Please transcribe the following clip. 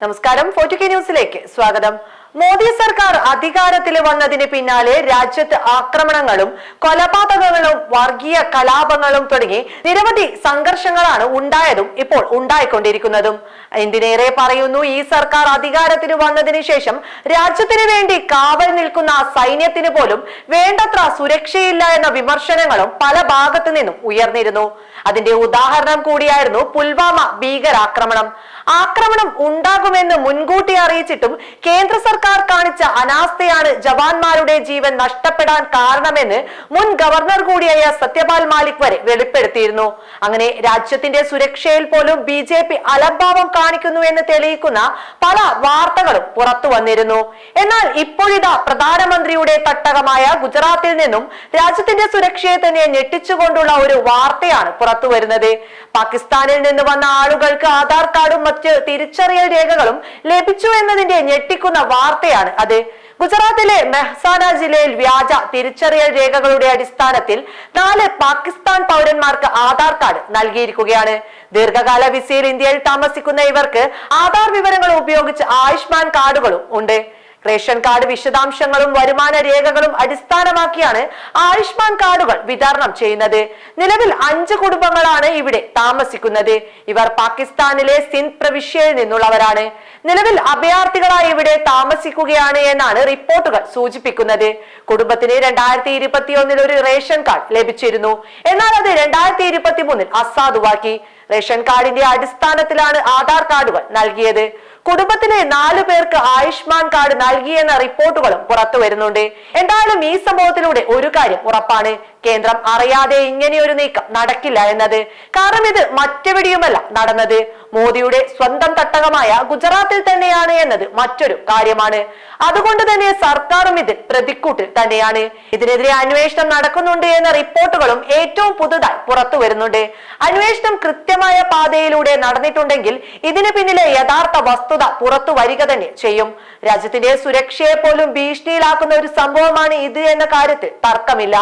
നമസ്കാരം. 4K ന്യൂസിലേക്ക് സ്വാഗതം. മോദി സർക്കാർ അധികാരത്തിൽ വന്നതിന് പിന്നാലെ രാജ്യത്ത് ആക്രമണങ്ങളും കൊലപാതകങ്ങളും വർഗീയ കലാപങ്ങളും തുടങ്ങി നിരവധി സംഘർഷങ്ങളാണ് ഉണ്ടായതും ഇപ്പോൾ ഉണ്ടായിക്കൊണ്ടിരിക്കുന്നതും. എന്തിനേറെ പറയുന്നു, ഈ സർക്കാർ അധികാരത്തിന് വന്നതിന് ശേഷം രാജ്യത്തിന് വേണ്ടി കാവൽ നിൽക്കുന്ന സൈന്യത്തിന് പോലും വേണ്ടത്ര സുരക്ഷയില്ല എന്ന വിമർശനങ്ങളും പല ഭാഗത്തു നിന്നും ഉയർന്നിരുന്നു. അതിന്റെ ഉദാഹരണം കൂടിയായിരുന്നു പുൽവാമ ഭീകരാക്രമണം. ആക്രമണം ഉണ്ടാകുമെന്ന് മുൻകൂട്ടി അറിയിച്ചിട്ടും കേന്ദ്ര സർക്കാർ കാണിച്ച അനാസ്ഥയാണ് ജവാന്മാരുടെ ജീവൻ നഷ്ടപ്പെടാൻ കാരണമെന്ന് മുൻ ഗവർണർ കൂടിയായ സത്യപാൽ മാലിക് വരെ വെളിപ്പെടുത്തിയിരുന്നു. അങ്ങനെ രാജ്യത്തിന്റെ സുരക്ഷയിൽ പോലും BJP അലംഭാവം കാണിക്കുന്നു എന്ന് തെളിയിക്കുന്ന പല വാർത്തകളും പുറത്തു വന്നിരുന്നു. എന്നാൽ ഇപ്പോഴിതാ പ്രധാനമന്ത്രിയുടെ തട്ടകമായ ഗുജറാത്തിൽ നിന്നും രാജ്യത്തിന്റെ സുരക്ഷയെ തന്നെ ഞെട്ടിച്ചുകൊണ്ടുള്ള ഒരു വാർത്തയാണ് പുറത്തു വരുന്നത്. പാകിസ്ഥാനിൽ നിന്ന് വന്ന ആളുകൾക്ക് ആധാർ കാർഡും മറ്റ് തിരിച്ചറിയൽ രേഖകളും ലഭിച്ചു എന്നതിന്റെ ഞെട്ടിക്കുന്ന വാർത്തയാണ് അത്. ഗുജറാത്തിലെ മെഹ്സാന ജില്ലയിൽ വ്യാജ തിരിച്ചറിയൽ രേഖകളുടെ അടിസ്ഥാനത്തിൽ 4 പാകിസ്ഥാൻ പൗരന്മാർക്ക് ആധാർ കാർഡ് നൽകിയിരിക്കുകയാണ്. ദീർഘകാല വിസയിൽ ഇന്ത്യയിൽ താമസിക്കുന്ന ഇവർക്ക് ആധാർ വിവരങ്ങൾ ഉപയോഗിച്ച് ആയുഷ്മാൻ കാർഡുകളും ഉണ്ട്. റേഷൻ കാർഡ് വിശദാംശങ്ങളും വരുമാന രേഖകളും അടിസ്ഥാനമാക്കിയാണ് ആയുഷ്മാൻ കാർഡുകൾ വിതരണം ചെയ്യുന്നത്. നിലവിൽ 5 കുടുംബങ്ങളാണ് ഇവിടെ താമസിക്കുന്നത്. ഇവർ പാകിസ്ഥാനിലെ സിന്ധ് പ്രവിശ്യയിൽ നിന്നുള്ളവരാണ്. നിലവിൽ അഭയാർത്ഥികളായി ഇവിടെ താമസിക്കുകയാണ് എന്നാണ് റിപ്പോർട്ടുകൾ സൂചിപ്പിക്കുന്നത്. കുടുംബത്തിന് 2021 ഒരു റേഷൻ കാർഡ് ലഭിച്ചിരുന്നു. എന്നാൽ അത് 2023 അസാധുവാക്കി. റേഷൻ കാർഡിന്റെ അടിസ്ഥാനത്തിലാണ് ആധാർ കാർഡുകൾ നൽകിയത്. കുടുംബത്തിലെ 4 പേർക്ക് ആയുഷ്മാൻ കാർഡ് നൽകിയെന്ന റിപ്പോർട്ടുകളും പുറത്തു വരുന്നുണ്ട്. എന്തായാലും ഈ സംഭവത്തിലൂടെ ഒരു കാര്യം ഉറപ്പാണ്, കേന്ദ്രം അറിയാതെ ഇങ്ങനെയൊരു നീക്കം നടക്കില്ല എന്നത്. കാരണം ഇത് മറ്റെവിടെയുമല്ല നടന്നത്, മോദിയുടെ സ്വന്തം തട്ടകമായ ഗുജറാത്തിൽ തന്നെയാണ് എന്നത് മറ്റൊരു കാര്യമാണ്. അതുകൊണ്ട് തന്നെ സർക്കാരും ഇതിൽ പ്രതിക്കൂട്ടിൽ തന്നെയാണ്. ഇതിനെതിരെ അന്വേഷണം നടക്കുന്നുണ്ട് എന്ന റിപ്പോർട്ടുകളും ഏറ്റവും പുതുതായി പുറത്തു വരുന്നുണ്ട്. അന്വേഷണം കൃത്യമായ പാതയിലൂടെ നടന്നിട്ടുണ്ടെങ്കിൽ ഇതിന് പിന്നിലെ യഥാർത്ഥ വസ്തുത പുറത്തു വരിക തന്നെ ചെയ്യും. രാജ്യത്തിന്റെ സുരക്ഷയെ പോലും ഭീഷണിയിലാക്കുന്ന ഒരു സംഭവമാണ് ഇത് എന്ന കാര്യത്തിൽ തർക്കമില്ല.